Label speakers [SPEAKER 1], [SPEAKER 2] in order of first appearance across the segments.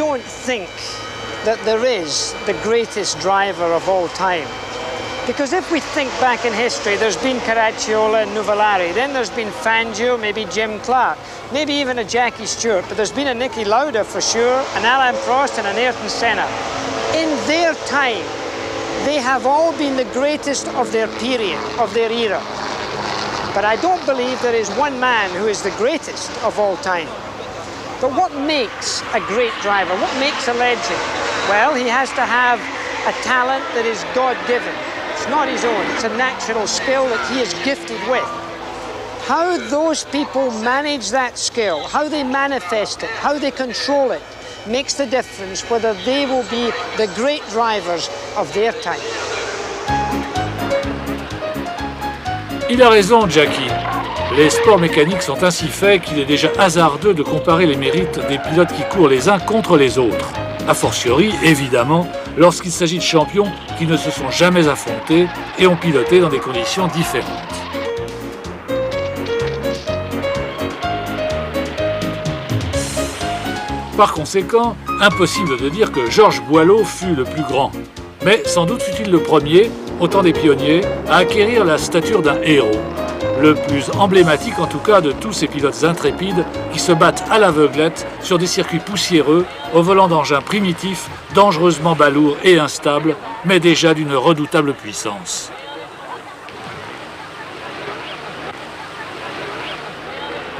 [SPEAKER 1] don't think that there is the greatest driver of all time. Because if we think back in history, there's been Caracciola and Nuvolari, then there's been Fangio, maybe Jim Clark, maybe even a Jackie Stewart, but there's been a Niki Lauda for sure, an Alain Prost and an Ayrton Senna. In their time, they have all been the greatest of their period, of their era. But I don't believe there is one man who is the greatest of all time. But what makes a great driver? What makes a legend? Well, he has to have a talent that is God-given. It's not his own, it's a natural skill that he is gifted with. How those people manage that skill, how they manifest it, how they control it, makes the difference whether they will be the great drivers of their time.
[SPEAKER 2] Il a raison, Jackie. Les sports mécaniques sont ainsi faits qu'il est déjà hasardeux de comparer les mérites des pilotes qui courent les uns contre les autres. A fortiori, évidemment, lorsqu'il s'agit de champions qui ne se sont jamais affrontés et ont piloté dans des conditions différentes. Par conséquent, impossible de dire que Georges Boileau fut le plus grand. Mais sans doute fut-il le premier, au temps des pionniers, à acquérir la stature d'un héros. Le plus emblématique en tout cas de tous ces pilotes intrépides qui se battent à l'aveuglette sur des circuits poussiéreux, au volant d'engins primitifs, dangereusement balourds et instables, mais déjà d'une redoutable puissance.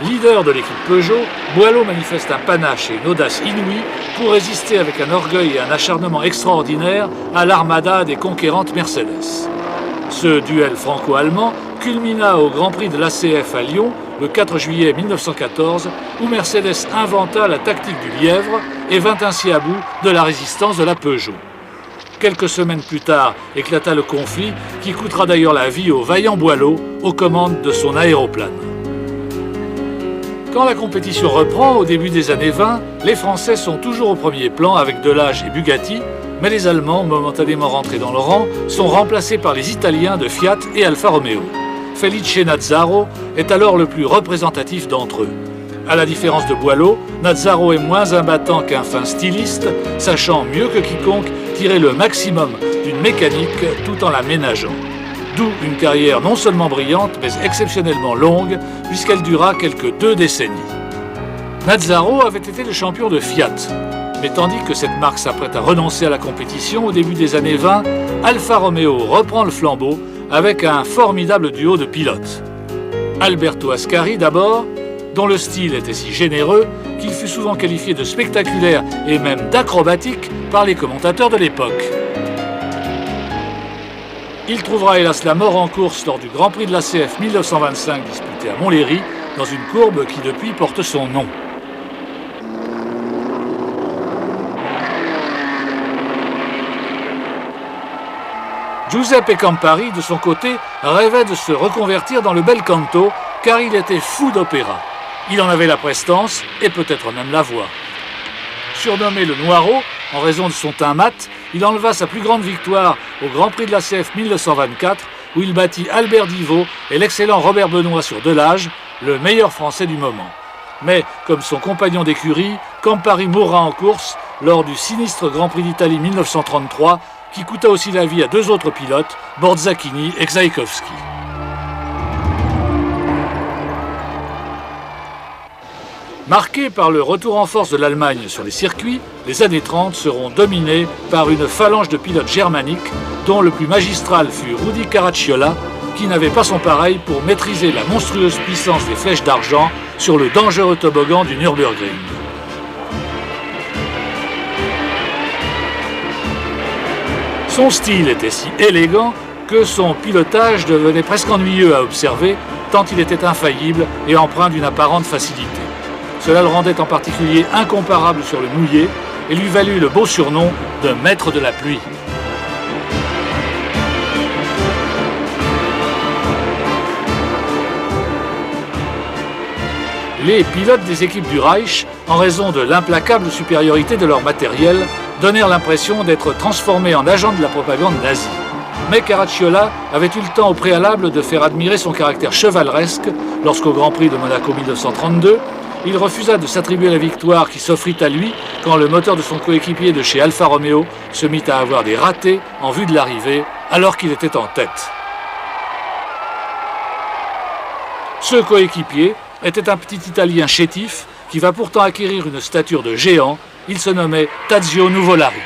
[SPEAKER 2] Leader de l'équipe Peugeot, Boileau manifeste un panache et une audace inouïe pour résister avec un orgueil et un acharnement extraordinaire à l'armada des conquérantes Mercedes. Ce duel franco-allemand culmina au Grand Prix de l'ACF à Lyon le 4 juillet 1914, où Mercedes inventa la tactique du lièvre et vint ainsi à bout de la résistance de la Peugeot. Quelques semaines plus tard éclata le conflit qui coûtera d'ailleurs la vie au vaillant Boileau aux commandes de son aéroplane. Quand la compétition reprend au début des années 20, les Français sont toujours au premier plan avec Delage et Bugatti, mais les Allemands, momentanément rentrés dans le rang, sont remplacés par les Italiens de Fiat et Alfa Romeo. Felice Nazzaro est alors le plus représentatif d'entre eux. À la différence de Boileau, Nazzaro est moins un battant qu'un fin styliste, sachant mieux que quiconque tirer le maximum d'une mécanique tout en la ménageant. D'où une carrière non seulement brillante, mais exceptionnellement longue, puisqu'elle dura quelques 2 décennies. Nazzaro avait été le champion de Fiat, mais tandis que cette marque s'apprête à renoncer à la compétition au début des années 20, Alfa Romeo reprend le flambeau avec un formidable duo de pilotes. Alberto Ascari d'abord, dont le style était si généreux qu'il fut souvent qualifié de spectaculaire et même d'acrobatique par les commentateurs de l'époque. Il trouvera hélas la mort en course lors du Grand Prix de l'ACF 1925 disputé à Montlhéry, dans une courbe qui depuis porte son nom. Giuseppe Campari, de son côté, rêvait de se reconvertir dans le bel canto, car il était fou d'opéra. Il en avait la prestance et peut-être même la voix. Surnommé le Noiro, en raison de son teint mat, il enleva sa plus grande victoire au Grand Prix de l'ACF 1924, où il battit Albert Divot et l'excellent Robert Benoît sur Delage, le meilleur Français du moment. Mais, comme son compagnon d'écurie, Campari mourra en course lors du sinistre Grand Prix d'Italie 1933, qui coûta aussi la vie à 2 autres pilotes, Borzacchini et Czajkowski. Marqués par le retour en force de l'Allemagne sur les circuits, les années 30 seront dominées par une phalange de pilotes germaniques, dont le plus magistral fut Rudi Caracciola, qui n'avait pas son pareil pour maîtriser la monstrueuse puissance des flèches d'argent sur le dangereux toboggan du Nürburgring. Son style était si élégant que son pilotage devenait presque ennuyeux à observer, tant il était infaillible et empreint d'une apparente facilité. Cela le rendait en particulier incomparable sur le mouillé et lui valut le beau surnom de maître de la pluie. Les pilotes des équipes du Reich, en raison de l'implacable supériorité de leur matériel, donnèrent l'impression d'être transformés en agents de la propagande nazie. Mais Caracciola avait eu le temps au préalable de faire admirer son caractère chevaleresque lorsqu'au Grand Prix de Monaco 1932, il refusa de s'attribuer la victoire qui s'offrit à lui quand le moteur de son coéquipier de chez Alfa Romeo se mit à avoir des ratés en vue de l'arrivée alors qu'il était en tête. Ce coéquipier était un petit Italien chétif qui va pourtant acquérir une stature de géant. Il se nommait Tadzio Nuvolari.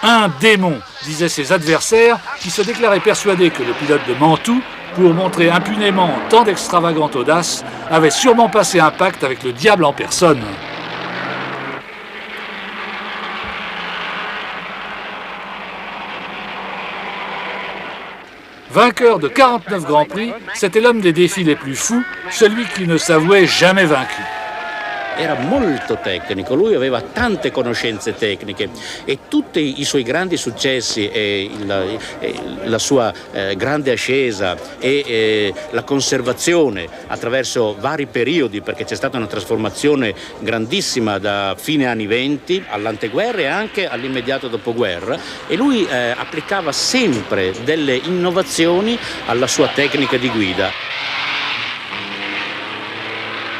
[SPEAKER 2] Un démon, disaient ses adversaires, qui se déclaraient persuadés que le pilote de Mantoue, pour montrer impunément tant d'extravagante audace, avait sûrement passé un pacte avec le diable en personne. Vainqueur de 49 Grands Prix, c'était l'homme des défis les plus fous, celui qui ne s'avouait jamais vaincu.
[SPEAKER 3] Era molto tecnico, lui aveva tante conoscenze tecniche e tutti i suoi grandi successi e la sua grande ascesa e la conservazione attraverso vari periodi, perché c'è stata una trasformazione grandissima da fine anni 20 all'anteguerra e anche all'immediato dopoguerra, e lui applicava sempre delle innovazioni alla sua tecnica di guida.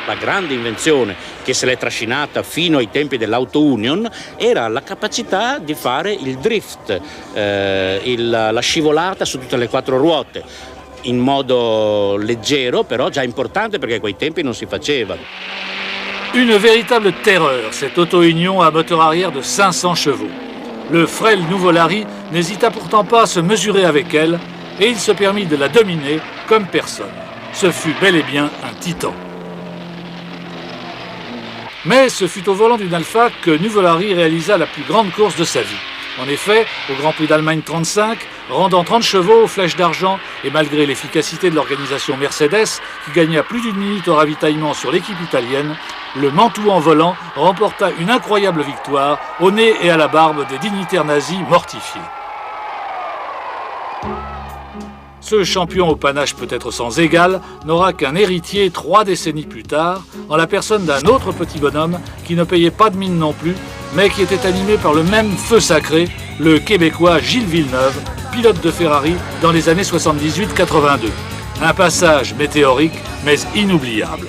[SPEAKER 3] La grande invenzione che se l'è trascinata fino ai tempi dell'Auto Union era la capacità di fare il drift, la scivolata su tutte le quattro ruote, in modo leggero, però già importante perché a quei tempi non si faceva.
[SPEAKER 2] Une véritable terreur, cette auto-union à moteur arrière de 500 chevaux. Le frêle Nuvolari n'hésita pourtant pas à se mesurer avec elle et il se permit de la dominer comme personne. Ce fut bel et bien un titan. Mais ce fut au volant d'une Alfa que Nuvolari réalisa la plus grande course de sa vie. En effet, au Grand Prix d'Allemagne 35, rendant 30 chevaux aux flèches d'argent et malgré l'efficacité de l'organisation Mercedes, qui gagna plus d'une minute au ravitaillement sur l'équipe italienne, le Mantoue en volant remporta une incroyable victoire au nez et à la barbe des dignitaires nazis mortifiés. Ce champion au panache peut-être sans égal n'aura qu'un héritier 3 décennies plus tard, en la personne d'un autre petit bonhomme qui ne payait pas de mine non plus, mais qui était animé par le même feu sacré, le Québécois Gilles Villeneuve, pilote de Ferrari dans les années 78-82. Un passage météorique, mais inoubliable.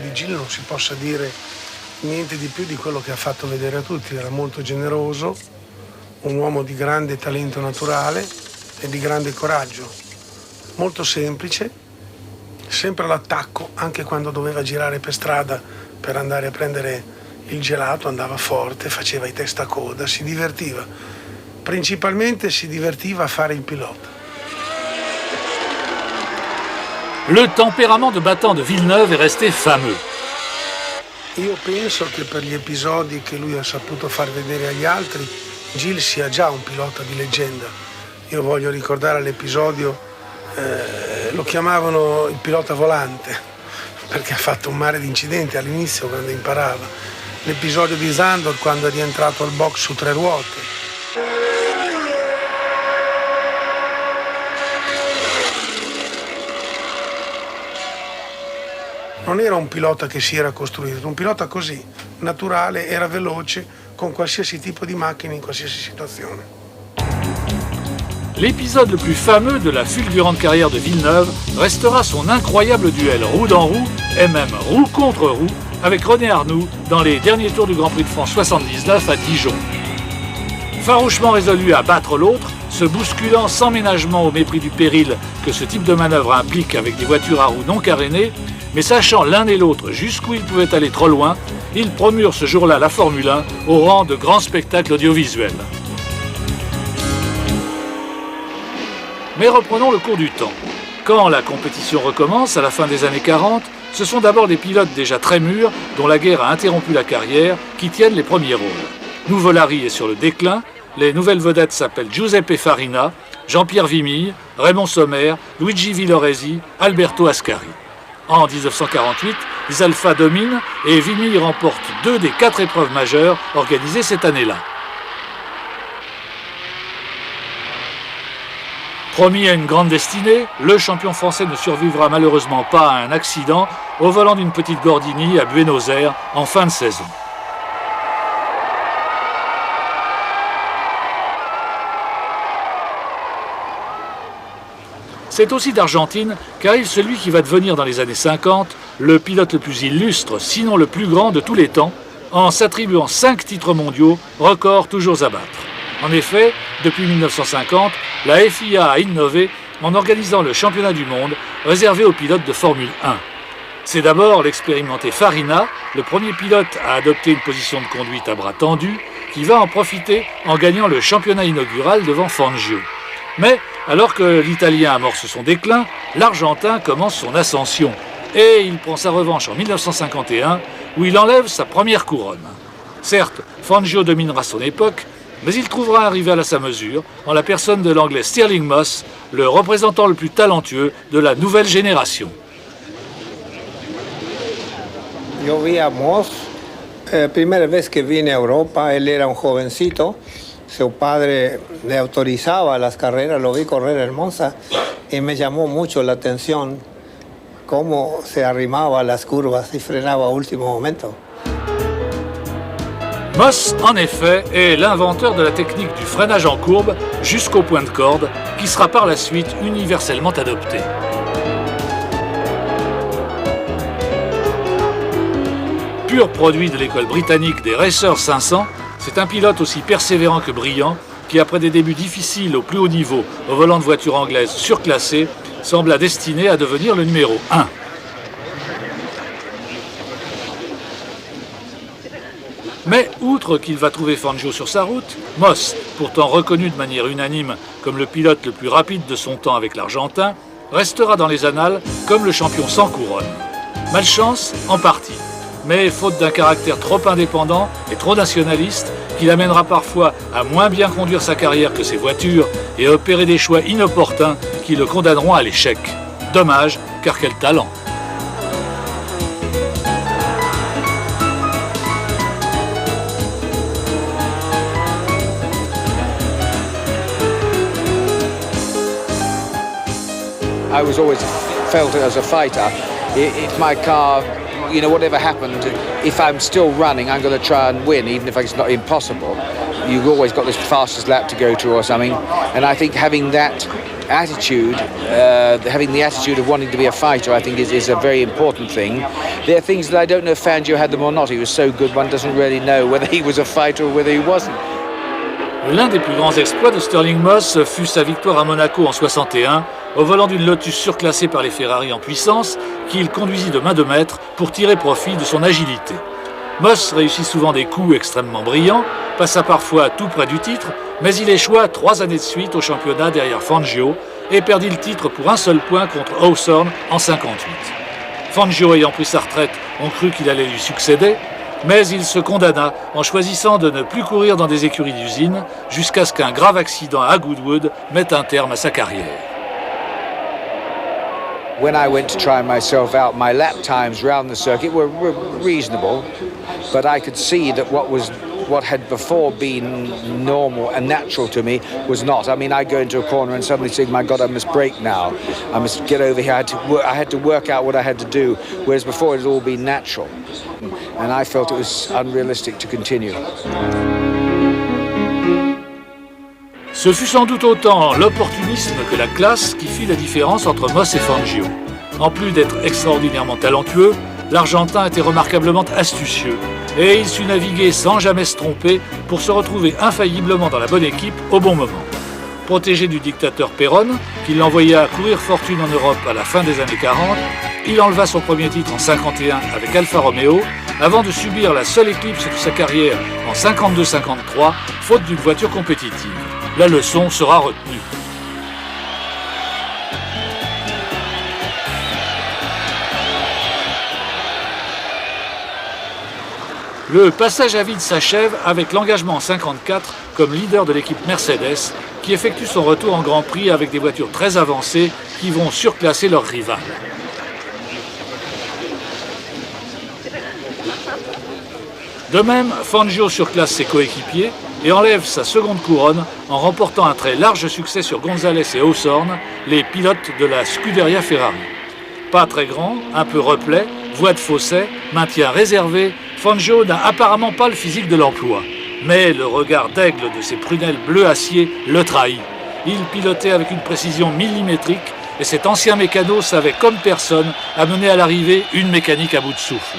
[SPEAKER 4] Di Gilles non si possa dire niente di più di quello che ha fatto vedere a tutti. Era molto generoso, un uomo di grande talento naturale e di grande coraggio, molto semplice, sempre all'attacco, anche quando doveva girare per strada per andare a prendere il gelato, andava forte, faceva i testacoda, si divertiva. Principalmente si divertiva a fare il pilota.
[SPEAKER 2] Le tempérament de battant de Villeneuve est resté fameux.
[SPEAKER 4] Io penso che per gli episodi che lui ha saputo far vedere agli altri, Gilles sia già un pilota di leggenda. Io voglio ricordare l'episodio, lo chiamavano il pilota volante, perché ha fatto un mare di incidenti all'inizio quando imparava. L'episodio di Zandvoort quando è rientrato al box su 3 ruote. Non era un pilota che si era costruito, un pilota così, naturale, era veloce, con qualsiasi tipo di macchina in qualsiasi situazione.
[SPEAKER 2] L'épisode le plus fameux de la fulgurante carrière de Villeneuve restera son incroyable duel roue dans roue, et même roue contre roue, avec René Arnoux dans les derniers tours du Grand Prix de France 79 à Dijon. Farouchement résolu à battre l'autre, se bousculant sans ménagement au mépris du péril que ce type de manœuvre implique avec des voitures à roues non carénées, mais sachant l'un et l'autre jusqu'où ils pouvaient aller trop loin, ils promurent ce jour-là la Formule 1 au rang de grand spectacle audiovisuel. Mais reprenons le cours du temps. Quand la compétition recommence, à la fin des années 40, ce sont d'abord des pilotes déjà très mûrs, dont la guerre a interrompu la carrière, qui tiennent les premiers rôles. Nuvolari est sur le déclin, les nouvelles vedettes s'appellent Giuseppe Farina, Jean-Pierre Vimille, Raymond Sommer, Luigi Villoresi, Alberto Ascari. En 1948, les Alfa dominent et Vimille remporte 2 des 4 épreuves majeures organisées cette année-là. Promis à une grande destinée, le champion français ne survivra malheureusement pas à un accident au volant d'une petite Gordini à Buenos Aires en fin de saison. C'est aussi d'Argentine, car il est celui qui va devenir dans les années 50 le pilote le plus illustre, sinon le plus grand de tous les temps, en s'attribuant 5 titres mondiaux, record toujours à battre. En effet, depuis 1950, la FIA a innové en organisant le championnat du monde réservé aux pilotes de Formule 1. C'est d'abord l'expérimenté Farina, le premier pilote à adopter une position de conduite à bras tendus, qui va en profiter en gagnant le championnat inaugural devant Fangio. Mais, alors que l'Italien amorce son déclin, l'Argentin commence son ascension. Et il prend sa revanche en 1951, où il enlève sa première couronne. Certes, Fangio dominera son époque, mais il trouvera un rival à sa mesure, en la personne de l'Anglais Stirling Moss, le représentant le plus talentueux de la nouvelle génération.
[SPEAKER 5] Yo vi a Moss, primera vez que vine a Europa, él era un jovencito, su padre le autorizaba las carreras, lo vi correr en Monza y me llamó mucho la atención cómo se arrimaba a las curvas y frenaba a último momento.
[SPEAKER 2] Moss, en effet, est l'inventeur de la technique du freinage en courbe jusqu'au point de corde, qui sera par la suite universellement adoptée. Pur produit de l'école britannique des Racers 500, c'est un pilote aussi persévérant que brillant, qui après des débuts difficiles au plus haut niveau au volant de voitures anglaises surclassées, sembla destiné à devenir le numéro 1. Mais, outre qu'il va trouver Fangio sur sa route, Moss, pourtant reconnu de manière unanime comme le pilote le plus rapide de son temps avec l'Argentin, restera dans les annales comme le champion sans couronne. Malchance, en partie, mais faute d'un caractère trop indépendant et trop nationaliste, qui l'amènera parfois à moins bien conduire sa carrière que ses voitures et à opérer des choix inopportuns qui le condamneront à l'échec. Dommage, car quel talent!
[SPEAKER 6] I was always felt as a fighter. If my car, you know, whatever happened, if I'm still running, I'm going to try and win, even if it's not impossible. You've always got this fastest lap to go to or something. And I think having that attitude, having the attitude of wanting to be a fighter, I think is a very important thing. There are things that I don't know if Fangio had them or not. He was so good, one doesn't really know whether he was a fighter or whether he wasn't.
[SPEAKER 2] L'un des plus grands exploits de Stirling Moss fut sa victoire à Monaco en 61, au volant d'une Lotus surclassée par les Ferrari en puissance, qu'il conduisit de main de maître pour tirer profit de son agilité. Moss réussit souvent des coups extrêmement brillants, passa parfois tout près du titre, mais il échoua 3 années de suite au championnat derrière Fangio et perdit le titre pour un seul point contre Hawthorne en 58. Fangio ayant pris sa retraite, on crut qu'il allait lui succéder, mais il se condamna en choisissant de ne plus courir dans des écuries d'usine jusqu'à ce qu'un grave accident à Goodwood mette un terme à sa carrière.
[SPEAKER 6] When I went to try myself out, my lap times around the circuit were reasonable, but I could see that what had before been normal and natural to me was not. I mean, I go into a corner and suddenly think, my God, I must brake now. I must get over here. I had to work out what I had to do, whereas before it had all been natural. And I felt it was unrealistic to continue.
[SPEAKER 2] Ce fut sans doute autant l'opportunisme que la classe qui fit la différence entre Moss et Fangio. En plus d'être extraordinairement talentueux, l'Argentin était remarquablement astucieux et il sut naviguer sans jamais se tromper pour se retrouver infailliblement dans la bonne équipe au bon moment. Protégé du dictateur Perón, qui l'envoya courir fortune en Europe à la fin des années 40, il enleva son premier titre en 51 avec Alfa Romeo, avant de subir la seule éclipse de sa carrière en 52-53, faute d'une voiture compétitive. La leçon sera retenue. Le passage à vide s'achève avec l'engagement en 54 comme leader de l'équipe Mercedes, qui effectue son retour en Grand Prix avec des voitures très avancées qui vont surclasser leurs rivales. De même, Fangio surclasse ses coéquipiers et enlève sa seconde couronne en remportant un très large succès sur González et Hawthorne, les pilotes de la Scuderia Ferrari. Pas très grand, un peu replet, voie de fossé, maintien réservé, Fangio n'a apparemment pas le physique de l'emploi. Mais le regard d'aigle de ses prunelles bleu acier le trahit. Il pilotait avec une précision millimétrique et cet ancien mécano savait comme personne amener à l'arrivée une mécanique à bout de souffle.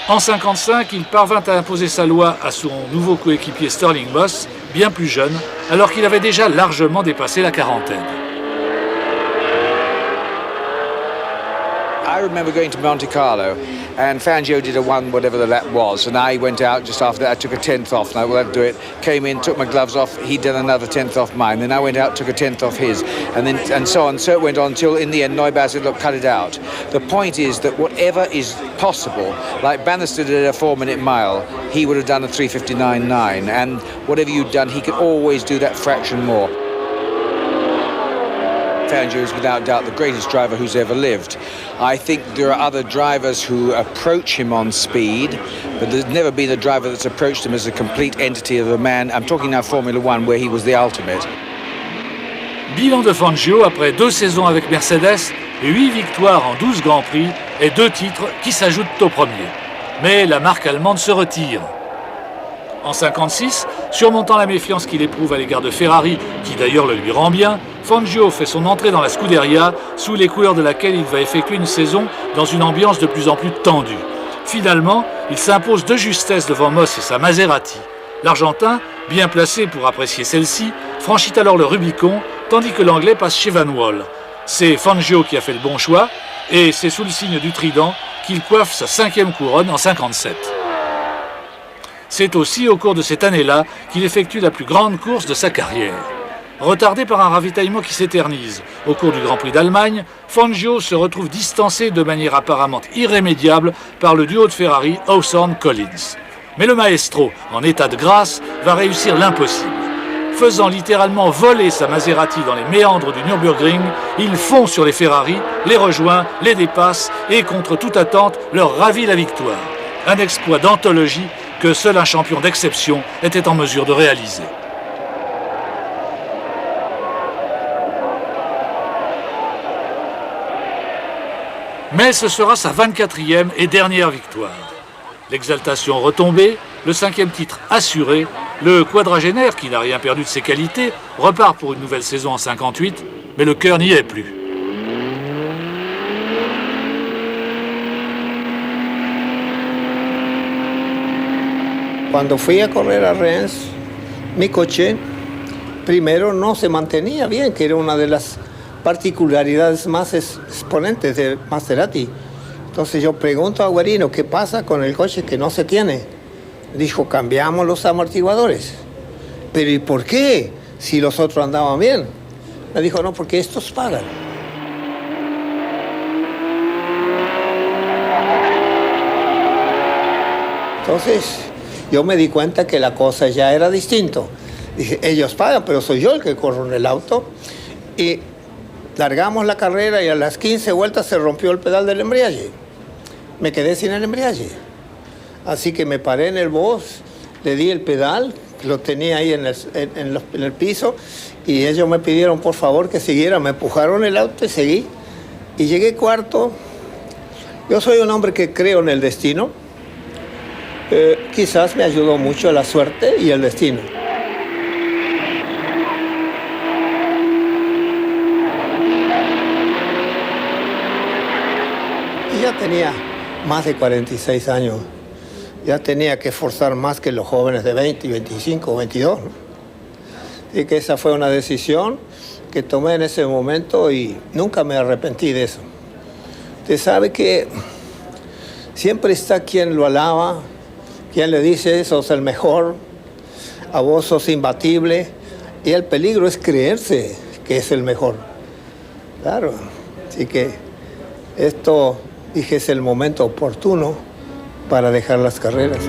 [SPEAKER 2] En 1955, il parvint à imposer sa loi à son nouveau coéquipier Stirling Moss, bien plus jeune, alors qu'il avait déjà largement dépassé la quarantaine.
[SPEAKER 6] I remember going to Monte Carlo and Fangio did a one whatever the lap was, and I went out just after that. I took a 10th off, and I will do it. Came in, took my gloves off. He'd done another 10th off mine. Then I went out, took a 10th off his, and so on. So it went on till in the end Neubauer said, "Look, cut it out." The point is that whatever is possible, like Bannister did a 4-minute mile, he would have done a 3:59.9, and whatever you'd done, he could always do that fraction more. Fangio is without doubt the greatest driver who's ever lived. I think there are other drivers who approach him on speed, but there's never been a driver that's approached him as a complete entity of a man. I'm talking now Formula One, where he was the ultimate.
[SPEAKER 2] Bilan de Fangio après 2 saisons avec Mercedes, 8 victoires en 12 Grands Prix et 2 titres qui s'ajoutent au premier. Mais la marque allemande se retire. En 1956, surmontant la méfiance qu'il éprouve à l'égard de Ferrari, qui d'ailleurs le lui rend bien, Fangio fait son entrée dans la Scuderia, sous les couleurs de laquelle il va effectuer une saison dans une ambiance de plus en plus tendue. Finalement, il s'impose de justesse devant Moss et sa Maserati. L'Argentin, bien placé pour apprécier celle-ci, franchit alors le Rubicon, tandis que l'Anglais passe chez Van Wall. C'est Fangio qui a fait le bon choix, et c'est sous le signe du trident qu'il coiffe sa 5e couronne en 1957. C'est aussi au cours de cette année-là qu'il effectue la plus grande course de sa carrière. Retardé par un ravitaillement qui s'éternise au cours du Grand Prix d'Allemagne, Fangio se retrouve distancé de manière apparemment irrémédiable par le duo de Ferrari Hawthorne-Collins. Mais le maestro, en état de grâce, va réussir l'impossible. Faisant littéralement voler sa Maserati dans les méandres du Nürburgring, il fond sur les Ferrari, les rejoint, les dépasse et, contre toute attente, leur ravit la victoire. Un exploit d'anthologie que seul un champion d'exception était en mesure de réaliser. Mais ce sera sa 24e et dernière victoire. L'exaltation retombée, le 5e titre assuré, le quadragénaire, qui n'a rien perdu de ses qualités, repart pour une nouvelle saison en 58, mais le cœur n'y est plus.
[SPEAKER 5] Cuando fui a correr a Reims, mi coche primero no se mantenía bien, que era una de las particularidades más exponentes de Maserati. Entonces yo pregunto a Guarino, ¿qué pasa con el coche que no se tiene? Dijo, cambiamos los amortiguadores. Pero ¿y por qué? Si los otros andaban bien. Me dijo, no, porque estos pagan. Entonces yo me di cuenta que la cosa ya era distinto. Dije, ellos pagan, pero soy yo el que corro en el auto. Y largamos la carrera y a las 15 vueltas se rompió el pedal del embriague. Me quedé sin el embriague. Así que me paré en el box, le di el pedal, lo tenía ahí en el piso, y ellos me pidieron por favor que siguiera. Me empujaron el auto y seguí. Y llegué cuarto. Yo soy un hombre que creo en el destino. Quizás me ayudó mucho la suerte y el destino. Y ya tenía más de 46 años. Ya tenía que esforzar más que los jóvenes de 20, 25, 22. ¿No? Así que esa fue una decisión que tomé en ese momento y nunca me arrepentí de eso. Usted sabe que siempre está quien lo alaba, quien le dice, sos el mejor, a vos sos imbatible, y el peligro es creerse que es el mejor. Claro, así que esto, dije, es el momento oportuno para dejar las carreras.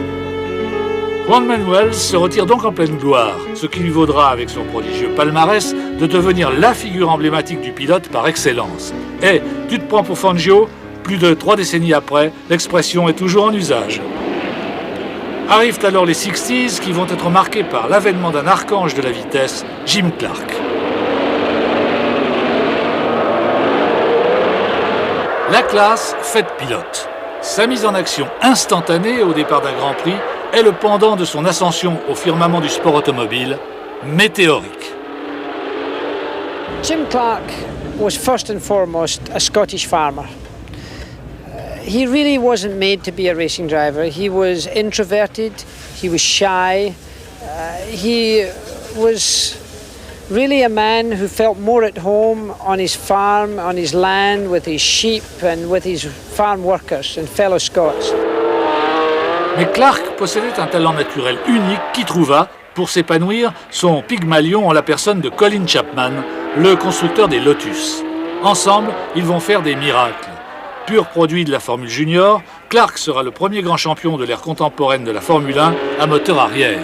[SPEAKER 2] Juan Manuel se retire donc en pleine gloire, ce qui lui vaudra, avec son prodigieux palmarès, de devenir la figure emblématique du pilote par excellence. Et tu te prends pour Fangio, plus de 3 décennies après, l'expression est toujours en usage. Arrivent alors les 60s qui vont être marqués par l'avènement d'un archange de la vitesse, Jim Clark. La classe faite pilote. Sa mise en action instantanée au départ d'un Grand Prix est le pendant de son ascension au firmament du sport automobile, météorique.
[SPEAKER 1] Jim Clark was first and foremost a Scottish farmer. He really wasn't made to be a racing driver. He was introverted, he was shy, he was really a man who felt more at home on his farm, on his land, with his sheep and with his farm workers and fellow Scots.
[SPEAKER 2] Mais Clark possédait un talent naturel unique qui trouva, pour s'épanouir, son Pygmalion en la personne de Colin Chapman, le constructeur des Lotus. Ensemble, ils vont faire des miracles. Pur produit de la Formule Junior, Clark sera le premier grand champion de l'ère contemporaine de la Formule 1 à moteur arrière.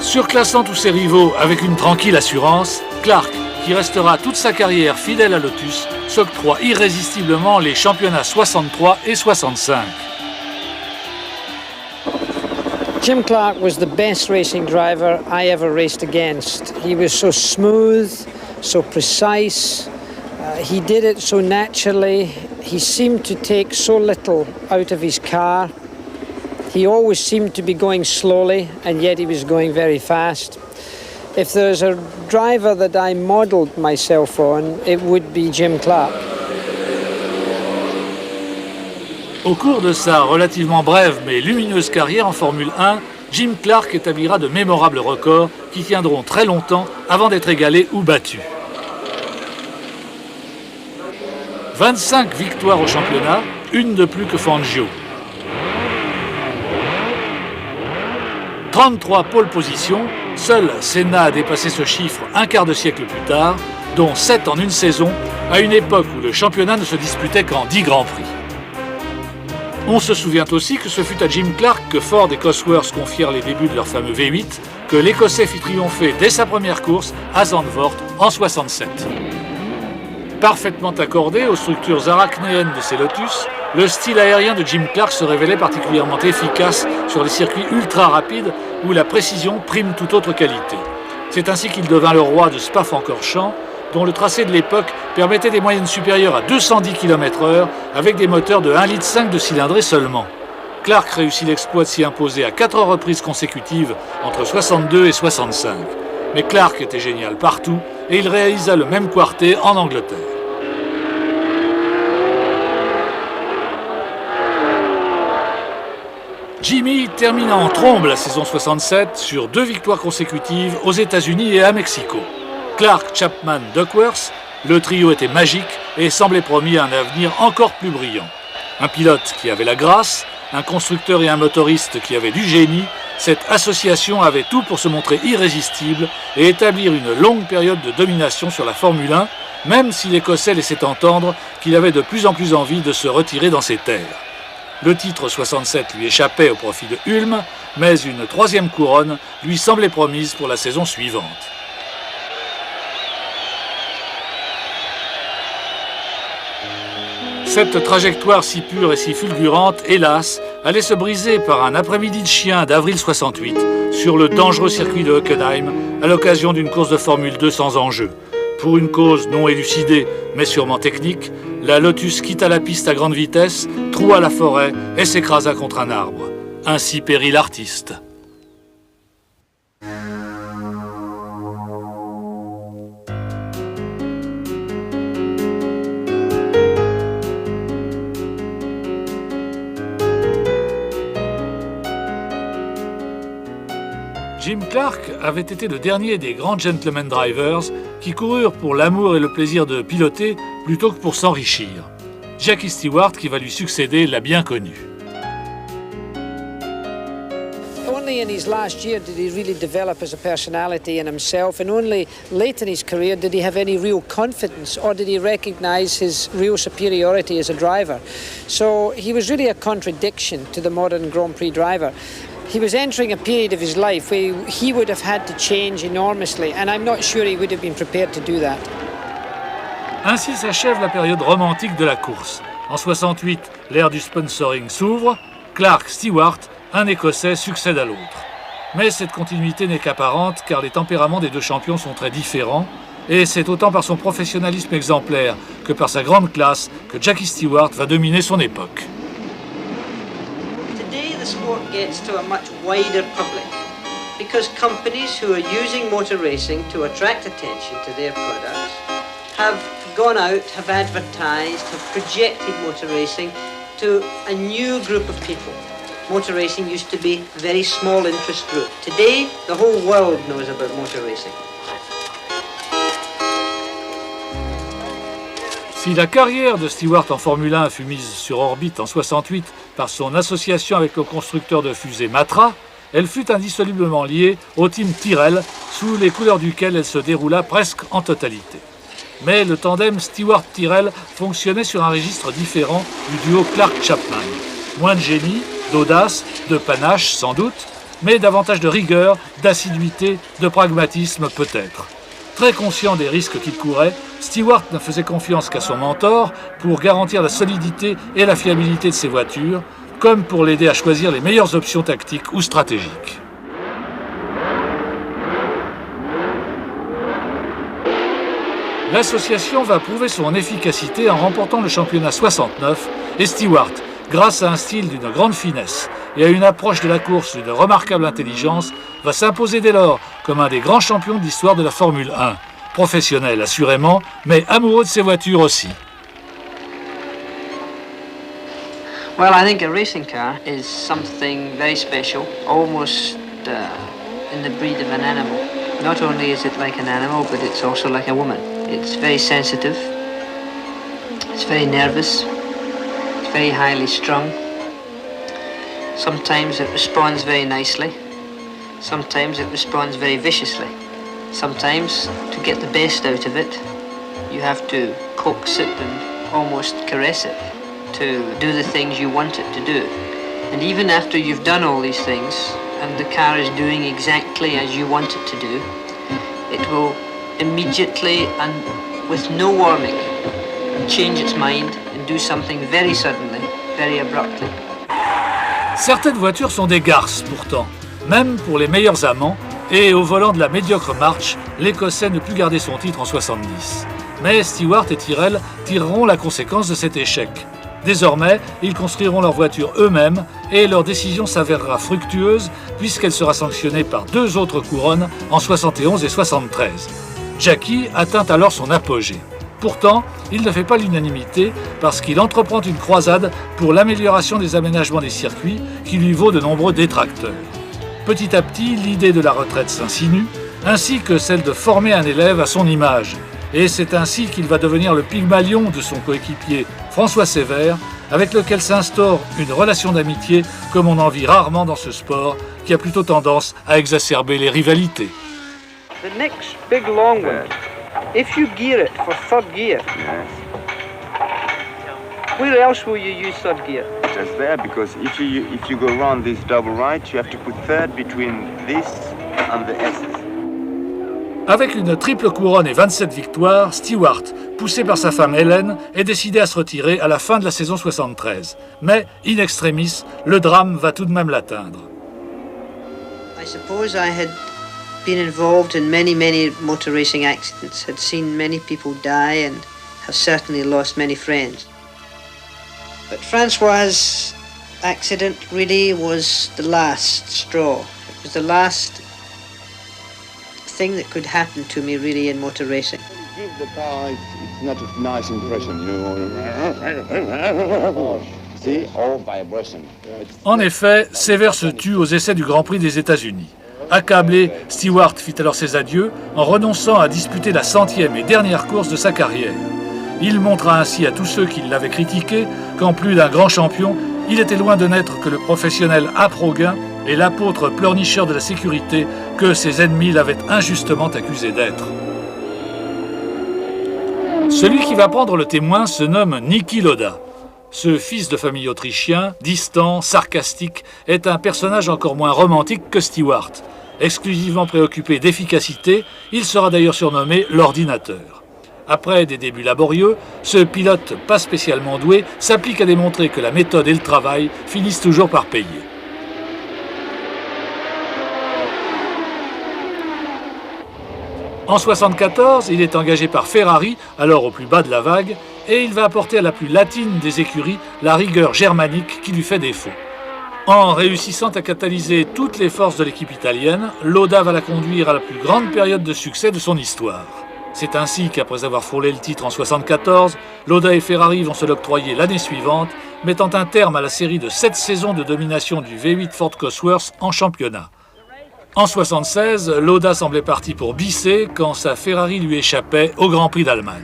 [SPEAKER 2] Surclassant tous ses rivaux avec une tranquille assurance, Clark, qui restera toute sa carrière fidèle à Lotus, s'octroie irrésistiblement les championnats 63 et 65.
[SPEAKER 1] Jim Clark was the best racing driver I ever raced against. He was so smooth, so precise. He did it so naturally. He seemed to take so little out of his car. He always seemed to be going slowly, and yet he was going very fast. If there's a driver that I modelled myself on, it would be Jim Clark.
[SPEAKER 2] Au cours de sa relativement brève mais lumineuse carrière en Formule 1, Jim Clark établira de mémorables records qui tiendront très longtemps avant d'être égalés ou battus. 25 victoires au championnat, une de plus que Fangio. 33 pole positions, seul Senna a dépassé ce chiffre un quart de siècle plus tard, dont 7 en une saison, à une époque où le championnat ne se disputait qu'en 10 grands prix. On se souvient aussi que ce fut à Jim Clark que Ford et Cosworth confièrent les débuts de leur fameux V8, que l'Écossais fit triompher dès sa première course à Zandvoort en 67. Parfaitement accordé aux structures arachnéennes de ces Lotus, le style aérien de Jim Clark se révélait particulièrement efficace sur les circuits ultra rapides où la précision prime toute autre qualité. C'est ainsi qu'il devint le roi de Spa-Francorchamps, dont le tracé de l'époque permettait des moyennes supérieures à 210 km/h avec des moteurs de 1,5 litre de cylindrée seulement. Clark réussit l'exploit de s'y imposer à 4 reprises consécutives entre 62 et 65. Mais Clark était génial partout et il réalisa le même quartet en Angleterre. Jimmy termina en trombe la saison 67 sur 2 victoires consécutives aux États-Unis et à Mexico. Clark, Chapman, Duckworth, le trio était magique et semblait promis à un avenir encore plus brillant. Un pilote qui avait la grâce, un constructeur et un motoriste qui avaient du génie, cette association avait tout pour se montrer irrésistible et établir une longue période de domination sur la Formule 1, même si l'Écossais laissait entendre qu'il avait de plus en plus envie de se retirer dans ses terres. Le titre 67 lui échappait au profit de Ulm, mais une 3e couronne lui semblait promise pour la saison suivante. Cette trajectoire si pure et si fulgurante, hélas, allait se briser par un après-midi de chien d'avril 68 sur le dangereux circuit de Hockenheim à l'occasion d'une course de Formule 2 sans enjeu. Pour une cause non élucidée, mais sûrement technique, la Lotus quitta la piste à grande vitesse, troua la forêt et s'écrasa contre un arbre. Ainsi périt l'artiste. Jim Clark avait été le dernier des grands gentlemen drivers qui coururent pour l'amour et le plaisir de piloter plutôt que pour s'enrichir. Jackie Stewart, qui va lui succéder, l'a bien connu.
[SPEAKER 1] Only in his last year did he really develop as a personality in himself, and only late in his career did he have any real confidence, or did he recognise his real superiority as a driver. So he was really a contradiction to the modern Grand Prix driver. He was entering a period of his life where he would have had to change enormously, and I'm not sure he would have been prepared to do that.
[SPEAKER 2] Ainsi s'achève la période romantique de la course. En 68, l'ère du sponsoring s'ouvre, Clark, Stewart, un Écossais succède à l'autre. Mais cette continuité n'est qu'apparente car les tempéraments des deux champions sont très différents et c'est autant par son professionnalisme exemplaire que par sa grande classe que Jackie Stewart va dominer son époque.
[SPEAKER 7] Today the sport gets to a much wider public because companies who are using motor racing to attract attention to their products have gone out, have advertised, have projected motor racing to a new group of people. Motor racing used to be a very small interest group. Today, the whole world knows about motor racing.
[SPEAKER 2] Si la carrière de Stewart en Formule 1 fut mise sur orbite en 68 par son association avec le constructeur de fusées Matra, elle fut indissolublement liée au team Tyrrell, sous les couleurs duquel elle se déroula presque en totalité. Mais le tandem Stewart-Tyrrell fonctionnait sur un registre différent du duo Clark-Chapman. Moins de génie, d'audace, de panache sans doute, mais davantage de rigueur, d'assiduité, de pragmatisme peut-être. Très conscient des risques qu'il courait, Stewart ne faisait confiance qu'à son mentor pour garantir la solidité et la fiabilité de ses voitures, comme pour l'aider à choisir les meilleures options tactiques ou stratégiques. L'association va prouver son efficacité en remportant le championnat 69 et Stewart, grâce à un style d'une grande finesse et à une approche de la course d'une remarquable intelligence, va s'imposer dès lors comme un des grands champions de l'histoire de la Formule 1. Professionnel assurément, mais amoureux de ses voitures aussi.
[SPEAKER 7] Well, I think a racing car is something very special, almost in the breed of an animal. Not only is it like an animal, but it's also like a woman. It's very sensitive, it's very nervous, it's very highly strung. Sometimes it responds very nicely, sometimes it responds very viciously. Sometimes, to get the best out of it, you have to coax it and almost caress it to do the things you want it to do. And even after you've done all these things, and the car is doing exactly as you want it to do, it will immediately and with no warning change its mind and do something very suddenly, very abruptly.
[SPEAKER 2] Certaines voitures sont des garces pourtant, même pour les meilleurs amants, et au volant de la médiocre March, l'Écossais ne put garder son titre en 70. Mais Stewart et Tyrrell tireront la conséquence de cet échec. Désormais, ils construiront leur voiture eux-mêmes et leur décision s'avérera fructueuse puisqu'elle sera sanctionnée par 2 autres couronnes en 71 et 73. Jackie atteint alors son apogée. Pourtant, il ne fait pas l'unanimité parce qu'il entreprend une croisade pour l'amélioration des aménagements des circuits qui lui vaut de nombreux détracteurs. Petit à petit, l'idée de la retraite s'insinue, ainsi que celle de former un élève à son image. Et c'est ainsi qu'il va devenir le Pygmalion de son coéquipier François Sévère, avec lequel s'instaure une relation d'amitié comme on en vit rarement dans ce sport, qui a plutôt tendance à exacerber les rivalités.
[SPEAKER 7] The next big long one, if you gear it for third gear, where else will you use third gear?
[SPEAKER 8] Just there, because if you go around this double right, you have to put third between this and the S's.
[SPEAKER 2] Avec une triple couronne et 27 victoires, Stewart, poussé par sa femme Helen, est décidé à se retirer à la fin de la saison 73. Mais, in extremis, le drame va tout de même l'atteindre.
[SPEAKER 7] I suppose I had been involved in many motor racing accidents, had seen many people die and have certainly lost many friends. But Francois' accident really was the last straw. It was the last thing that could happen to me really in motor racing.
[SPEAKER 8] Give the car, it's not a nice impression, you know. See, all vibration.
[SPEAKER 2] En effet, Sévère se tue aux essais du Grand Prix des États-Unis. Accablé, Stewart fit alors ses adieux en renonçant à disputer la 100e et dernière course de sa carrière. Il montra ainsi à tous ceux qui l'avaient critiqué qu'en plus d'un grand champion, il était loin de n'être que le professionnel âpre au gain et l'apôtre pleurnicheur de la sécurité que ses ennemis l'avaient injustement accusé d'être. Celui qui va prendre le témoin se nomme Niki Lauda. Ce fils de famille autrichien, distant, sarcastique, est un personnage encore moins romantique que Stewart. Exclusivement préoccupé d'efficacité, il sera d'ailleurs surnommé l'ordinateur. Après des débuts laborieux, ce pilote pas spécialement doué s'applique à démontrer que la méthode et le travail finissent toujours par payer. En 1974, il est engagé par Ferrari, alors au plus bas de la vague, et il va apporter à la plus latine des écuries la rigueur germanique qui lui fait défaut. En réussissant à catalyser toutes les forces de l'équipe italienne, Lauda va la conduire à la plus grande période de succès de son histoire. C'est ainsi qu'après avoir frôlé le titre en 1974, Lauda et Ferrari vont se l'octroyer l'année suivante, mettant un terme à la série de 7 saisons de domination du V8 Ford Cosworth en championnat. En 1976, Lauda semblait parti pour bisser quand sa Ferrari lui échappait au Grand Prix d'Allemagne.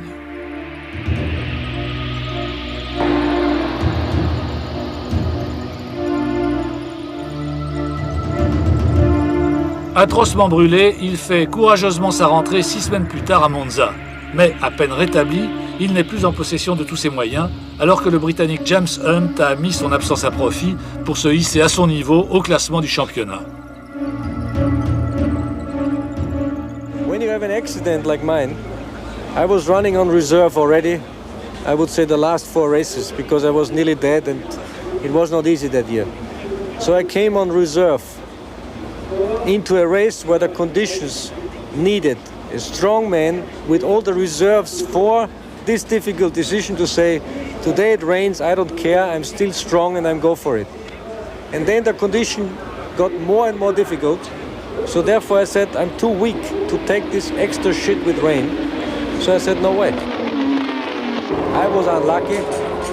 [SPEAKER 2] Atrocement brûlé, il fait courageusement sa rentrée 6 semaines plus tard à Monza. Mais à peine rétabli, il n'est plus en possession de tous ses moyens, alors que le Britannique James Hunt a mis son absence à profit pour se hisser à son niveau au classement du championnat.
[SPEAKER 9] When you have an accident like mine, I was running on reserve already, I would say the last 4 races, because I was nearly dead and it was not easy that year. So I came on reserve into a race where the conditions needed a strong man with all the reserves for this difficult decision to say, today it rains, I don't care, I'm still strong and I'm go for it. And then the condition got more and more difficult, so therefore I said, I'm too weak to take this extra shit with rain. So I said, no way. I was unlucky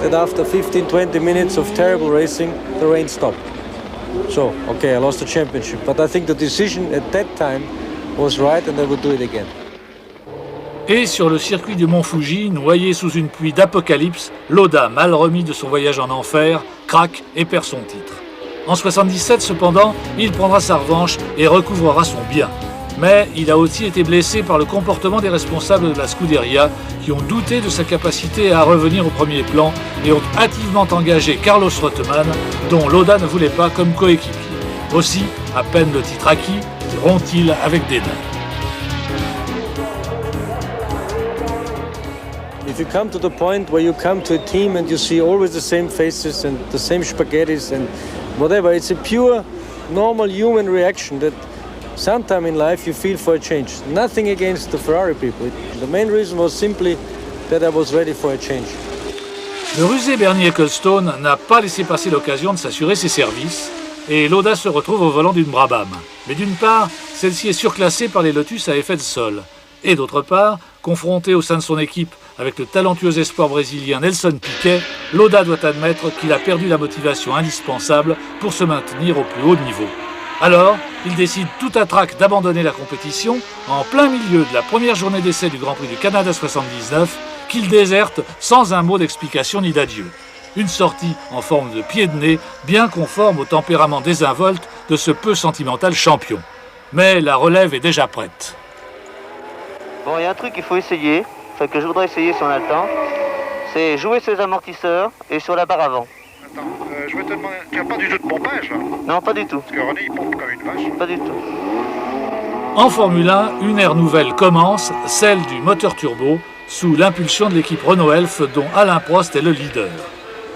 [SPEAKER 9] that after 15-20 minutes of terrible racing, the rain stopped. So, okay, I lost the championship, but I think the decision at that time was right and I would do it again.
[SPEAKER 2] Et sur le circuit du Mont Fuji, noyé sous une pluie d'apocalypse, Lauda, mal remis de son voyage en enfer, craque et perd son titre. En 1977, cependant, il prendra sa revanche et recouvrera son bien. Mais il a aussi été blessé par le comportement des responsables de la Scuderia qui ont douté de sa capacité à revenir au premier plan et ont hâtivement engagé Carlos Reutemann, dont Lauda ne voulait pas comme coéquipier. Aussi, à peine le titre acquis, rompt-il avec dédain.
[SPEAKER 9] If you come to the point where you come to a team and you see always the same faces and the same spaghettis and whatever, it's a pure, normal human reaction that sometime in life you feel for a change. Nothing against the Ferrari people. The main reason was simply that I was ready for a change.
[SPEAKER 2] Le rusé Bernie Ecclestone n'a pas laissé passer l'occasion de s'assurer ses services et Lauda se retrouve au volant d'une Brabham. Mais d'une part, celle-ci est surclassée par les Lotus à effet de sol. Et d'autre part, confronté au sein de son équipe avec le talentueux espoir brésilien Nelson Piquet, Lauda doit admettre qu'il a perdu la motivation indispensable pour se maintenir au plus haut niveau. Alors, il décide tout à trac d'abandonner la compétition en plein milieu de la première journée d'essai du Grand Prix du Canada 79, qu'il déserte sans un mot d'explication ni d'adieu. Une sortie en forme de pied de nez, bien conforme au tempérament désinvolte de ce peu sentimental champion. Mais la relève est déjà prête.
[SPEAKER 10] Bon, il y a un truc qu'il faut essayer, enfin que je voudrais essayer si on a le temps, c'est jouer sur les amortisseurs et sur la barre avant.
[SPEAKER 11] Attends, je vais te demander, tu n'as pas du tout de pompage là?
[SPEAKER 10] Non, pas du tout.
[SPEAKER 11] Parce que René il pompe comme une vache.
[SPEAKER 10] Pas du tout.
[SPEAKER 2] En Formule 1, une ère nouvelle commence, celle du moteur turbo, sous l'impulsion de l'équipe Renault-Elf dont Alain Prost est le leader.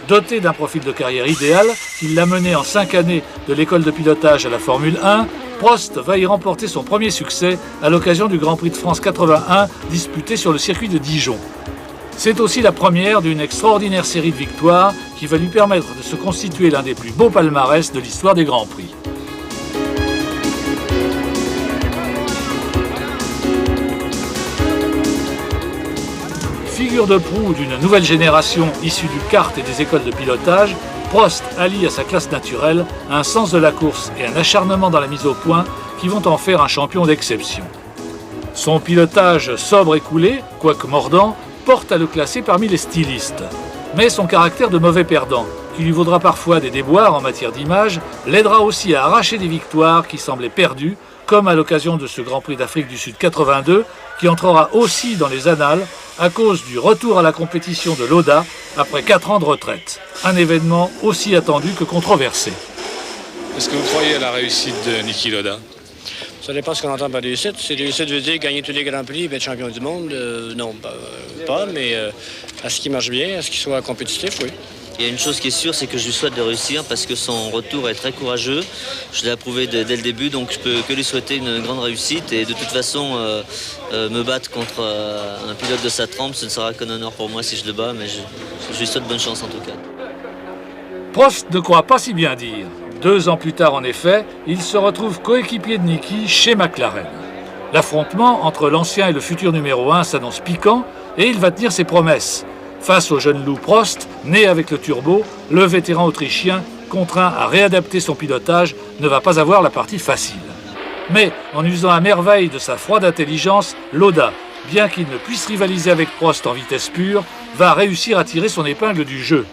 [SPEAKER 2] Doté d'un profil de carrière idéal, qui l'a mené en 5 années de l'école de pilotage à la Formule 1, Prost va y remporter son premier succès à l'occasion du Grand Prix de France 81 disputé sur le circuit de Dijon. C'est aussi la première d'une extraordinaire série de victoires qui va lui permettre de se constituer l'un des plus beaux palmarès de l'histoire des Grands Prix. Figure de proue d'une nouvelle génération issue du kart et des écoles de pilotage, Prost allie à sa classe naturelle un sens de la course et un acharnement dans la mise au point qui vont en faire un champion d'exception. Son pilotage sobre et coulé, quoique mordant, porte à le classer parmi les stylistes. Mais son caractère de mauvais perdant, qui lui vaudra parfois des déboires en matière d'image, l'aidera aussi à arracher des victoires qui semblaient perdues, comme à l'occasion de ce Grand Prix d'Afrique du Sud 82, qui entrera aussi dans les annales à cause du retour à la compétition de Lauda après 4 ans de retraite. Un événement aussi attendu que controversé.
[SPEAKER 12] Est-ce que vous croyez à la réussite de Niki Lauda?
[SPEAKER 13] Ça dépend ce qu'on entend par réussite. Si réussite veut dire gagner tous les Grands Prix et être champion du monde, non, pas, mais à ce qui marche bien, à ce qu'il soit compétitif, oui.
[SPEAKER 10] Il y a une chose qui est sûre, c'est que je lui souhaite de réussir parce que son retour est très courageux. Je l'ai approuvé dès le début, donc je peux que lui souhaiter une grande réussite. Et de toute façon, me battre contre un pilote de sa trempe, ce ne sera qu'un honneur pour moi si je le bats, mais je lui souhaite bonne chance en tout cas.
[SPEAKER 2] Prost ne croit pas si bien dire. 2 ans plus tard, en effet, il se retrouve coéquipier de Niki chez McLaren. L'affrontement entre l'ancien et le futur numéro 1 s'annonce piquant et il va tenir ses promesses. Face au jeune loup Prost, né avec le turbo, le vétéran autrichien, contraint à réadapter son pilotage, ne va pas avoir la partie facile. Mais en usant à merveille de sa froide intelligence, Lauda, bien qu'il ne puisse rivaliser avec Prost en vitesse pure, va réussir à tirer son épingle du jeu.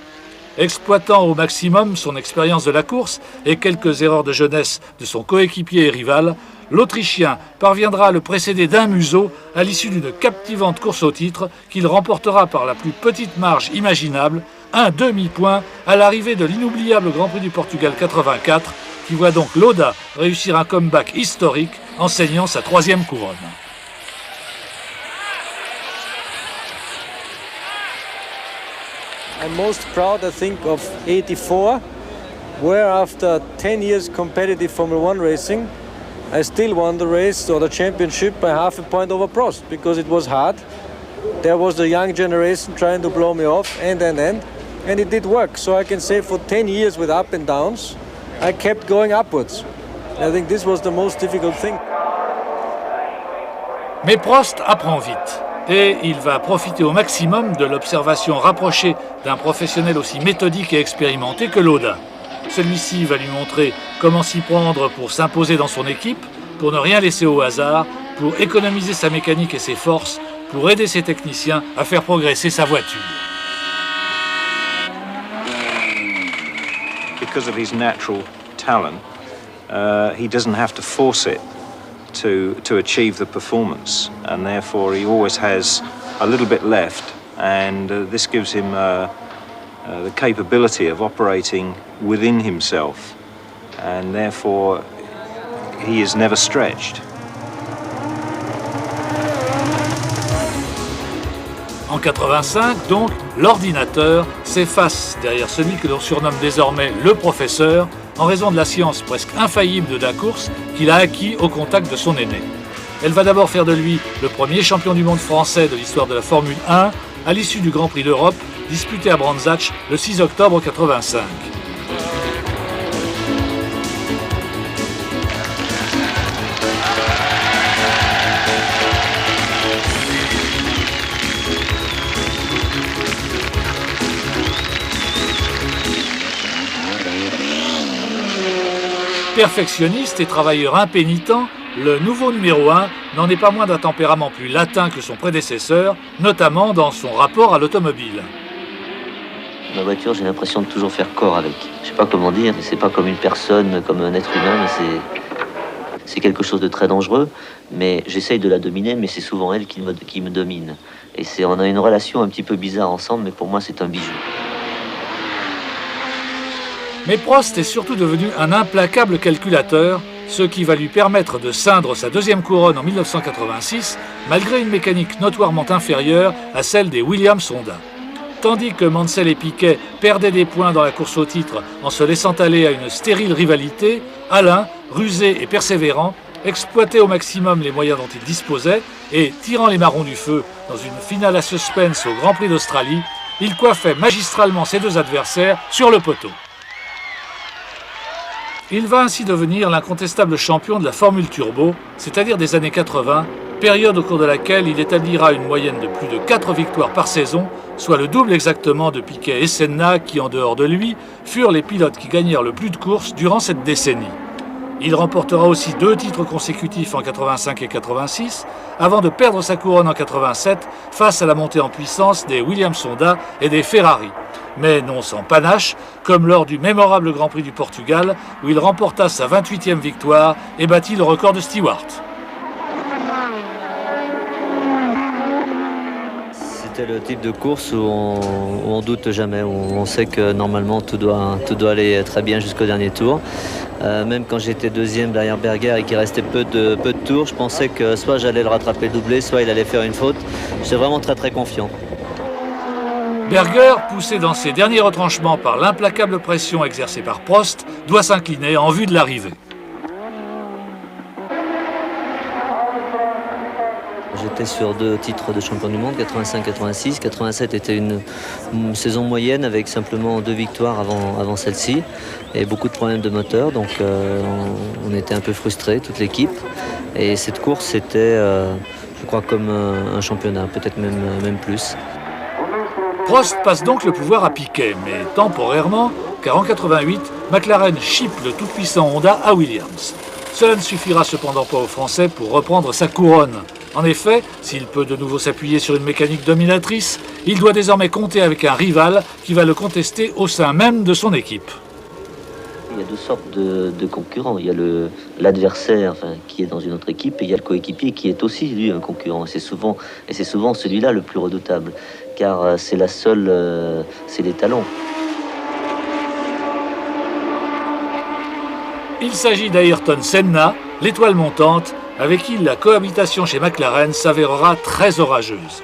[SPEAKER 2] Exploitant au maximum son expérience de la course et quelques erreurs de jeunesse de son coéquipier et rival, l'Autrichien parviendra à le précéder d'un museau à l'issue d'une captivante course au titre qu'il remportera par la plus petite marge imaginable, un demi-point à l'arrivée de l'inoubliable Grand Prix du Portugal 84, qui voit donc Lauda réussir un comeback historique en saignant sa 3e couronne.
[SPEAKER 9] I'm most proud, I think, of 84, where after 10 years competitive Formula One racing, I still won the race or the championship by half a point over Prost, because it was hard. There was the young generation trying to blow me off, and it did work. So I can say for 10 years with up and downs, I kept going upwards. I think this was the most difficult thing.
[SPEAKER 2] Mais Prost apprend vite. Et il va profiter au maximum de l'observation rapprochée d'un professionnel aussi méthodique et expérimenté que Lauda. Celui-ci va lui montrer comment s'y prendre pour s'imposer dans son équipe, pour ne rien laisser au hasard, pour économiser sa mécanique et ses forces, pour aider ses techniciens à faire progresser sa voiture.
[SPEAKER 14] Because of his natural talent, he doesn't have to force it to achieve the performance, and therefore he always has a little bit left, and this gives him the capability of operating within himself, and therefore he is never stretched.
[SPEAKER 2] En 85, donc, l'ordinateur s'efface derrière celui que l'on surnomme désormais le professeur, en raison de la science presque infaillible de la course qu'il a acquis au contact de son aîné. Elle va d'abord faire de lui le premier champion du monde français de l'histoire de la Formule 1 à l'issue du Grand Prix d'Europe disputé à Brands Hatch le 6 octobre 85. Perfectionniste et travailleur impénitent, le nouveau numéro 1 n'en est pas moins d'un tempérament plus latin que son prédécesseur, notamment dans son rapport à l'automobile.
[SPEAKER 10] Ma voiture, j'ai l'impression de toujours faire corps avec. Je sais pas comment dire, mais c'est pas comme une personne, comme un être humain, mais c'est quelque chose de très dangereux. Mais j'essaye de la dominer, mais c'est souvent elle qui me domine. Et on a une relation un petit peu bizarre ensemble, mais pour moi, c'est un bijou.
[SPEAKER 2] Mais Prost est surtout devenu un implacable calculateur, ce qui va lui permettre de ceindre sa 2e couronne en 1986, malgré une mécanique notoirement inférieure à celle des Williams-Honda. Tandis que Mansell et Piquet perdaient des points dans la course au titre en se laissant aller à une stérile rivalité, Alain, rusé et persévérant, exploitait au maximum les moyens dont il disposait et, tirant les marrons du feu dans une finale à suspense au Grand Prix d'Australie, il coiffait magistralement ses 2 adversaires sur le poteau. Il va ainsi devenir l'incontestable champion de la Formule Turbo, c'est-à-dire des années 80, période au cours de laquelle il établira une moyenne de plus de 4 victoires par saison, soit le double exactement de Piquet et Senna qui, en dehors de lui, furent les pilotes qui gagnèrent le plus de courses durant cette décennie. Il remportera aussi 2 titres consécutifs en 85 et 86, avant de perdre sa couronne en 87 face à la montée en puissance des Williams-Honda et des Ferrari. Mais non sans panache, comme lors du mémorable Grand Prix du Portugal, où il remporta sa 28e victoire et battit le record de Stewart.
[SPEAKER 10] C'était le type de course où on doute jamais, où on sait que normalement tout doit aller très bien jusqu'au dernier tour. Même quand j'étais deuxième derrière Berger et qu'il restait peu de tours, je pensais que soit j'allais le rattraper doublé, soit il allait faire une faute. J'étais vraiment très confiant.
[SPEAKER 2] Berger, poussé dans ses derniers retranchements par l'implacable pression exercée par Prost, doit s'incliner en vue de l'arrivée.
[SPEAKER 10] J'étais sur 2 titres de champion du monde, 85-86. 87 était une saison moyenne avec simplement 2 victoires avant celle-ci et beaucoup de problèmes de moteur. Donc on était un peu frustrés, toute l'équipe. Et cette course, c'était, je crois, comme un championnat, peut-être même plus.
[SPEAKER 2] Prost passe donc le pouvoir à Piquet, mais temporairement, car en 88, McLaren chipe le tout-puissant Honda à Williams. Cela ne suffira cependant pas aux Français pour reprendre sa couronne. En effet, s'il peut de nouveau s'appuyer sur une mécanique dominatrice, il doit désormais compter avec un rival qui va le contester au sein même de son équipe.
[SPEAKER 10] Il y a 2 sortes de concurrents. Il y a l'adversaire qui est dans une autre équipe et il y a le coéquipier qui est aussi lui un concurrent. C'est souvent celui-là le plus redoutable, car c'est c'est l'étalon.
[SPEAKER 2] Il s'agit d'Ayrton Senna, l'étoile montante, avec qui la cohabitation chez McLaren s'avérera très orageuse.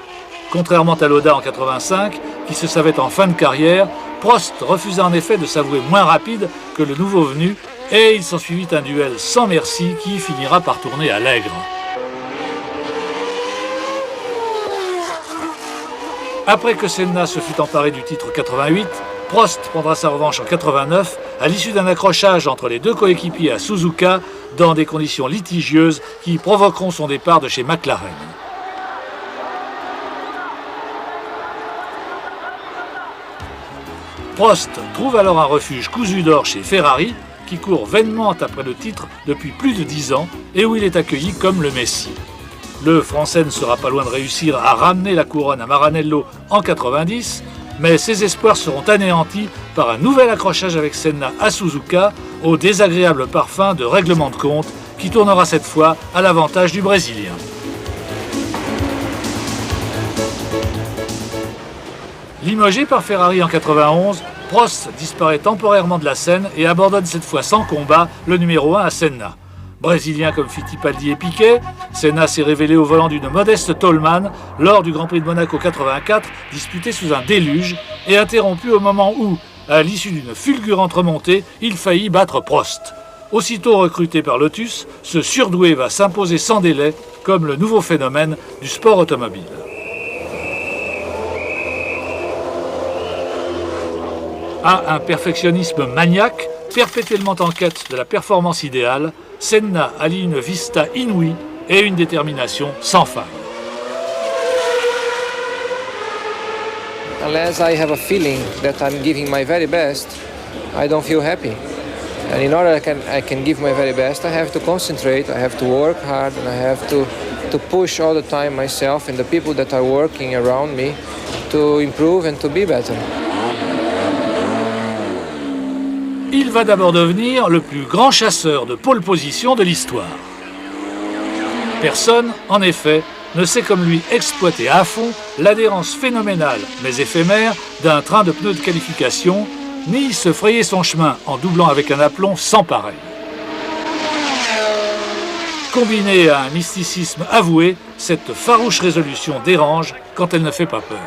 [SPEAKER 2] Contrairement à Lauda en 85, qui se savait en fin de carrière, Prost refusa en effet de s'avouer moins rapide que le nouveau venu, et il s'ensuivit un duel sans merci qui finira par tourner à l'aigre. Après que Senna se fut emparé du titre 88, Prost prendra sa revanche en 89 à l'issue d'un accrochage entre les 2 coéquipiers à Suzuka dans des conditions litigieuses qui provoqueront son départ de chez McLaren. Prost trouve alors un refuge cousu d'or chez Ferrari, qui court vainement après le titre depuis plus de 10 ans et où il est accueilli comme le Messie. Le Français ne sera pas loin de réussir à ramener la couronne à Maranello en 90, mais ses espoirs seront anéantis par un nouvel accrochage avec Senna à Suzuka au désagréable parfum de règlement de compte qui tournera cette fois à l'avantage du Brésilien. Limogé par Ferrari en 91, Prost disparaît temporairement de la scène et abandonne cette fois sans combat le numéro 1 à Senna. Brésilien comme Fittipaldi et Piquet, Senna s'est révélé au volant d'une modeste Toleman lors du Grand Prix de Monaco 84, disputé sous un déluge et interrompu au moment où, à l'issue d'une fulgurante remontée, il faillit battre Prost. Aussitôt recruté par Lotus, ce surdoué va s'imposer sans délai comme le nouveau phénomène du sport automobile. À un perfectionnisme maniaque, perpétuellement en quête de la performance idéale, Senna allie une vista inouïe et une détermination sans faille.
[SPEAKER 6] Unless I have a feeling that I'm giving my very best, I don't feel happy. And in order I can give my very best, I have to concentrate, I have to work hard, and I have to push all the time myself and the people that are working around me to improve and to be better.
[SPEAKER 2] Il va d'abord devenir le plus grand chasseur de pole position de l'histoire. Personne, en effet, ne sait comme lui exploiter à fond l'adhérence phénoménale mais éphémère d'un train de pneus de qualification, ni se frayer son chemin en doublant avec un aplomb sans pareil. Combinée à un mysticisme avoué, cette farouche résolution dérange quand elle ne fait pas peur.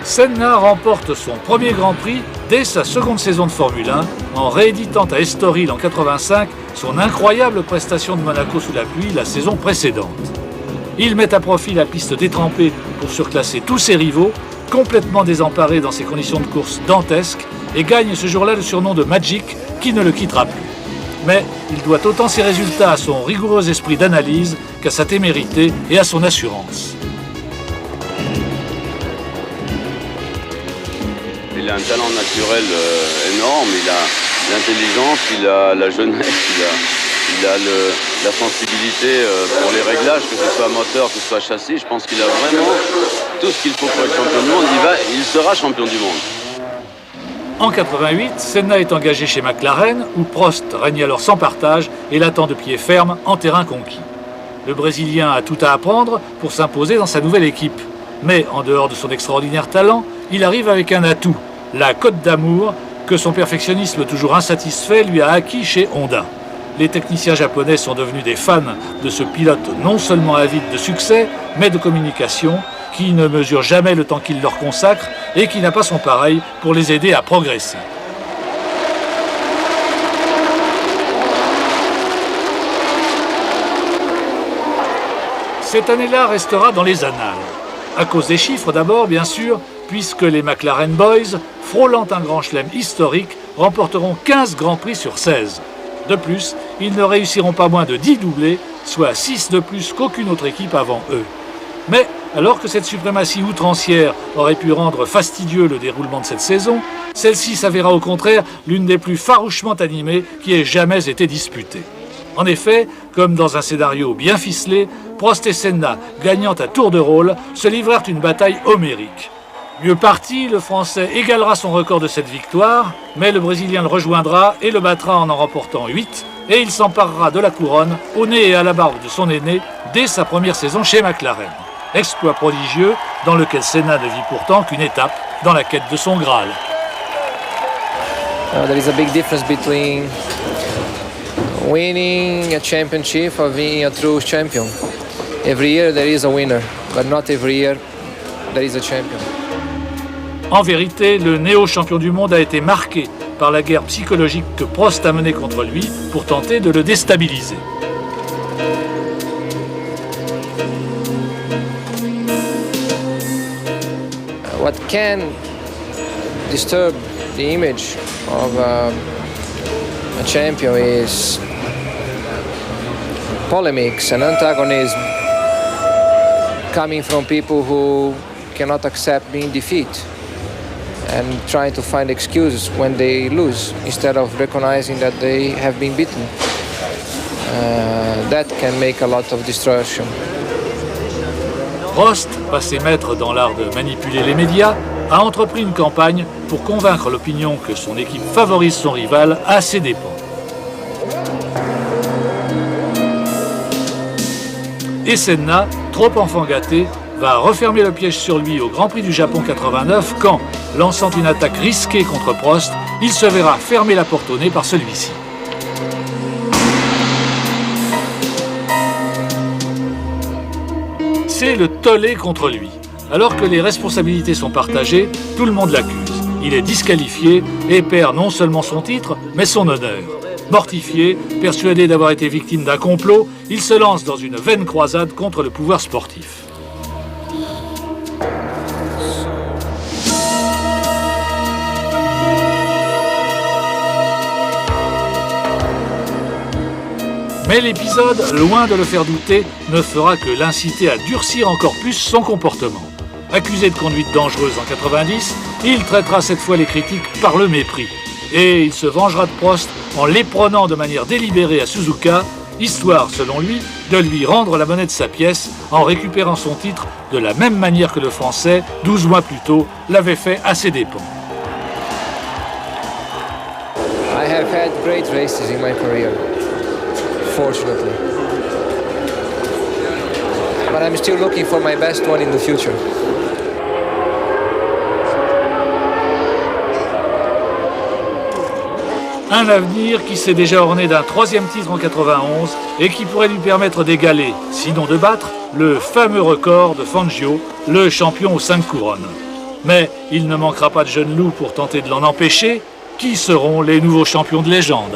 [SPEAKER 2] Senna remporte son premier Grand Prix dès sa seconde saison de Formule 1 en rééditant à Estoril en 85 son incroyable prestation de Monaco sous la pluie la saison précédente. Il met à profit la piste détrempée pour surclasser tous ses rivaux, complètement désemparé dans ses conditions de course dantesques, et gagne ce jour-là le surnom de Magic qui ne le quittera plus. Mais il doit autant ses résultats à son rigoureux esprit d'analyse qu'à sa témérité et à son assurance.
[SPEAKER 15] Il a un talent naturel énorme, il a l'intelligence, il a la jeunesse, il a la sensibilité pour les réglages, que ce soit moteur, que ce soit châssis. Je pense qu'il a vraiment tout ce qu'il faut pour être champion du monde. Il sera champion du monde.
[SPEAKER 2] En 88, Senna est engagé chez McLaren, où Prost règne alors sans partage et l'attend de pied ferme en terrain conquis. Le Brésilien a tout à apprendre pour s'imposer dans sa nouvelle équipe. Mais en dehors de son extraordinaire talent, il arrive avec un atout, la cote d'amour que son perfectionnisme toujours insatisfait lui a acquis chez Honda. Les techniciens japonais sont devenus des fans de ce pilote non seulement avide de succès, mais de communication, qui ne mesure jamais le temps qu'il leur consacre et qui n'a pas son pareil pour les aider à progresser. Cette année-là restera dans les annales. À cause des chiffres d'abord, bien sûr, puisque les McLaren Boys, frôlant un grand chelem historique, remporteront 15 grands prix sur 16. De plus, ils ne réussiront pas moins de 10 doublés, soit 6 de plus qu'aucune autre équipe avant eux. Mais, alors que cette suprématie outrancière aurait pu rendre fastidieux le déroulement de cette saison, celle-ci s'avéra au contraire l'une des plus farouchement animées qui ait jamais été disputée. En effet, comme dans un scénario bien ficelé, Prost et Senna, gagnant à tour de rôle, se livrèrent une bataille homérique. Mieux parti, le Français égalera son record de cette victoire, mais le Brésilien le rejoindra et le battra en remportant 8, et il s'emparera de la couronne au nez et à la barbe de son aîné dès sa première saison chez McLaren. Exploit prodigieux dans lequel Senna ne vit pourtant qu'une étape dans la quête de son Graal.
[SPEAKER 16] There is a big difference between winning a championship or being a true champion. Every year there is a winner, but not every year there is a champion.
[SPEAKER 2] En vérité, le néo-champion du monde a été marqué par la guerre psychologique que Prost a menée contre lui pour tenter de le déstabiliser.
[SPEAKER 16] What can disturb the image of a champion is polemics and antagonism coming from people who cannot accept being defeated and trying to find excuses when they lose instead of recognizing that they have been beaten. That can make a lot of distortion.
[SPEAKER 2] Prost, passé maître dans l'art de manipuler les médias, a entrepris une campagne pour convaincre l'opinion que son équipe favorise son rival à ses dépens. Et Senna, trop enfant gâté, va refermer le piège sur lui au Grand Prix du Japon 89 quand, lançant une attaque risquée contre Prost, il se verra fermer la porte au nez par celui-ci. C'est le tollé contre lui. Alors que les responsabilités sont partagées, tout le monde l'accuse. Il est disqualifié et perd non seulement son titre, mais son honneur. Mortifié, persuadé d'avoir été victime d'un complot, il se lance dans une vaine croisade contre le pouvoir sportif. Mais l'épisode, loin de le faire douter, ne fera que l'inciter à durcir encore plus son comportement. Accusé de conduite dangereuse en 90, il traitera cette fois les critiques par le mépris. Et il se vengera de Prost en l'éperonnant de manière délibérée à Suzuka, histoire, selon lui, de lui rendre la monnaie de sa pièce en récupérant son titre de la même manière que le Français, 12 mois plus tôt, l'avait fait à ses dépens.
[SPEAKER 16] I have had great races in my career. Fortunately. But I'm still looking for my best one in the future.
[SPEAKER 2] Un avenir qui s'est déjà orné d'un 3e titre en 91 et qui pourrait lui permettre d'égaler, sinon de battre, le fameux record de Fangio, le champion aux 5 couronnes. Mais il ne manquera pas de jeunes loups pour tenter de l'en empêcher. Qui seront les nouveaux champions de légende ?